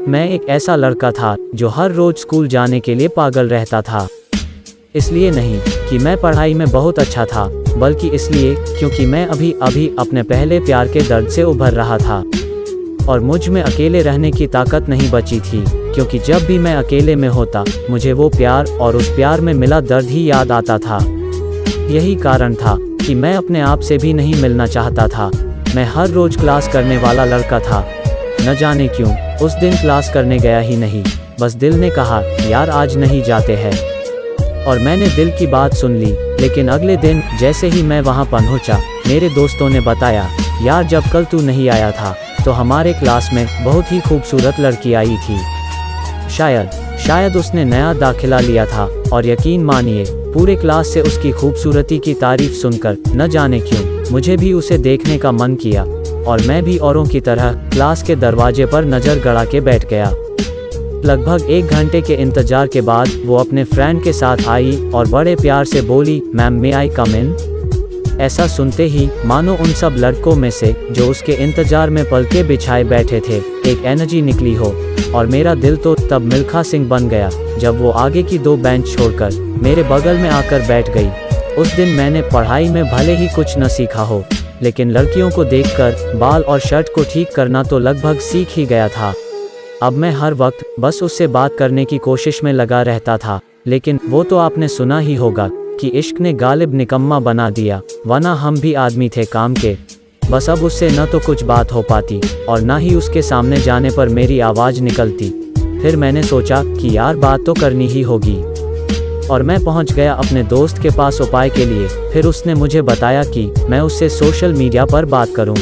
मैं एक ऐसा लड़का था जो हर रोज स्कूल जाने के लिए पागल रहता था। इसलिए नहीं कि मैं पढ़ाई में बहुत अच्छा था, बल्कि इसलिए क्योंकि मैं अभी अभी अपने पहले प्यार के दर्द से उभर रहा था और मुझ में अकेले रहने की ताकत नहीं बची थी, क्योंकि जब भी मैं अकेले में होता मुझे वो प्यार और उस प्यार में मिला दर्द ही याद आता था। यही कारण था कि मैं अपने आप से भी नहीं मिलना चाहता था। मैं हर रोज क्लास करने वाला लड़का था। न जाने क्यों उस दिन क्लास करने गया ही नहीं। बस दिल ने कहा यार आज नहीं जाते हैं, और मैंने दिल की बात सुन ली। लेकिन अगले दिन जैसे ही मैं वहाँ पहुँचा, मेरे दोस्तों ने बताया यार जब कल तू नहीं आया था तो हमारे क्लास में बहुत ही खूबसूरत लड़की आई थी। शायद उसने नया दाखिला लिया था, और यकीन मानिए पूरे क्लास से उसकी खूबसूरती की तारीफ सुनकर न जाने क्यों मुझे भी उसे देखने का मन किया, और मैं भी औरों की तरह क्लास के दरवाजे पर नज़र गड़ा के बैठ गया। लगभग 1 घंटे के इंतजार के बाद वो अपने फ्रेंड के साथ आई और बड़े प्यार से बोली, मैम मे आई कम इन। ऐसा सुनते ही मानो उन सब लड़कों में से जो उसके इंतजार में पलके बिछाए बैठे थे एक एनर्जी निकली हो, और मेरा दिल तो तब मिल्खा सिंह बन गया जब वो आगे की 2 बेंच छोड़कर मेरे बगल में आकर बैठ गई। उस दिन मैंने पढ़ाई में भले ही कुछ न सीखा हो, लेकिन लड़कियों को देखकर बाल और शर्ट को ठीक करना तो लगभग सीख ही गया था। अब मैं हर वक्त बस उससे बात करने की कोशिश में लगा रहता था। लेकिन वो तो आपने सुना ही होगा कि इश्क ने गालिब निकम्मा बना दिया, वरना हम भी आदमी थे काम के। बस अब उससे न तो कुछ बात हो पाती और ना ही उसके सामने जाने पर मेरी आवाज़ निकलती। फिर मैंने सोचा कि यार बात तो करनी ही होगी, और मैं पहुंच गया अपने दोस्त के पास उपाय के लिए। फिर उसने मुझे बताया कि मैं उससे सोशल मीडिया पर बात करूं।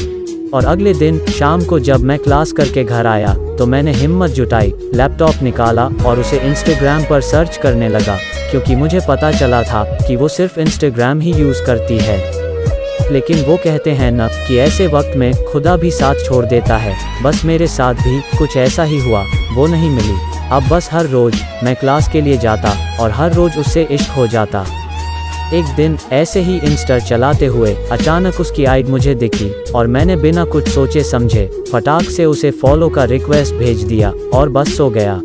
और अगले दिन शाम को जब मैं क्लास करके घर आया तो मैंने हिम्मत जुटाई, लैपटॉप निकाला और उसे इंस्टाग्राम पर सर्च करने लगा, क्योंकि मुझे पता चला था कि वो सिर्फ इंस्टाग्राम ही यूज़ करती है। लेकिन वो कहते हैं न कि ऐसे वक्त में खुदा भी साथ छोड़ देता है। बस मेरे साथ भी कुछ ऐसा ही हुआ, वो नहीं मिली। अब बस हर रोज़ मैं क्लास के लिए जाता और हर रोज़ उससे इश्क हो जाता। एक दिन ऐसे ही इंस्टा चलाते हुए अचानक उसकी आईडी मुझे दिखी, और मैंने बिना कुछ सोचे समझे फटाक से उसे फॉलो का रिक्वेस्ट भेज दिया और बस सो गया।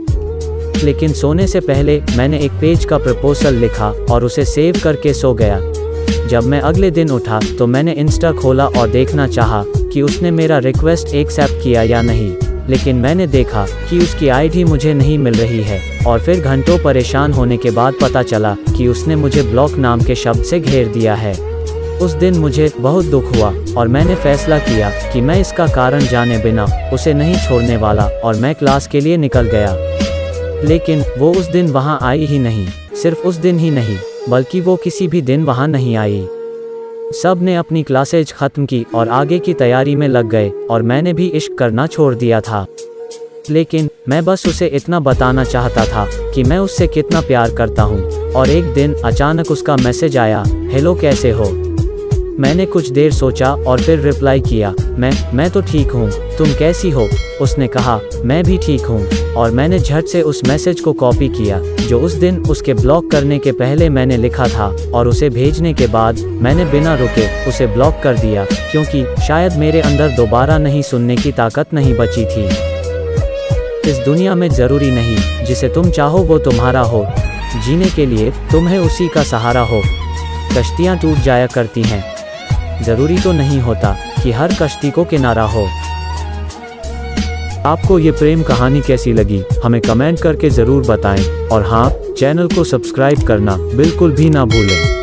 लेकिन सोने से पहले मैंने एक पेज का प्रपोजल लिखा और उसे सेव करके सो गया। जब मैं अगले दिन उठा तो मैंने इंस्टा खोला और देखना चाहा कि उसने मेरा रिक्वेस्ट एक्सेप्ट किया या नहीं, लेकिन मैंने देखा कि उसकी आईडी मुझे नहीं मिल रही है। और फिर घंटों परेशान होने के बाद पता चला कि उसने मुझे ब्लॉक नाम के शब्द से घेर दिया है। उस दिन मुझे बहुत दुख हुआ और मैंने फैसला किया कि मैं इसका कारण जाने बिना उसे नहीं छोड़ने वाला, और मैं क्लास के लिए निकल गया। लेकिन वो उस दिन वहाँ आई ही नहीं। सिर्फ उस दिन ही नहीं, बल्कि वो किसी भी दिन वहाँ नहीं आई। सब ने अपनी क्लासेज ख़त्म की और आगे की तैयारी में लग गए, और मैंने भी इश्क करना छोड़ दिया था। लेकिन मैं बस उसे इतना बताना चाहता था कि मैं उससे कितना प्यार करता हूँ। और एक दिन अचानक उसका मैसेज आया, हेलो कैसे हो। मैंने कुछ देर सोचा और फिर रिप्लाई किया, मैं तो ठीक हूँ, तुम कैसी हो। उसने कहा मैं भी ठीक हूँ, और मैंने झट से उस मैसेज को कॉपी किया जो उस दिन उसके ब्लॉक करने के पहले मैंने लिखा था, और उसे भेजने के बाद मैंने बिना रुके उसे ब्लॉक कर दिया, क्योंकि शायद मेरे अंदर दोबारा नहीं सुनने की ताकत नहीं बची थी। इस दुनिया में ज़रूरी नहीं जिसे तुम चाहो वो तुम्हारा हो, जीने के लिए तुम्हें उसी का सहारा हो। कश्तियाँ टूट जाया करती हैं, ज़रूरी तो नहीं होता कि हर कश्ती को किनारा हो। आपको ये प्रेम कहानी कैसी लगी हमें कमेंट करके ज़रूर बताएं, और हाँ, चैनल को सब्सक्राइब करना बिल्कुल भी ना भूलें।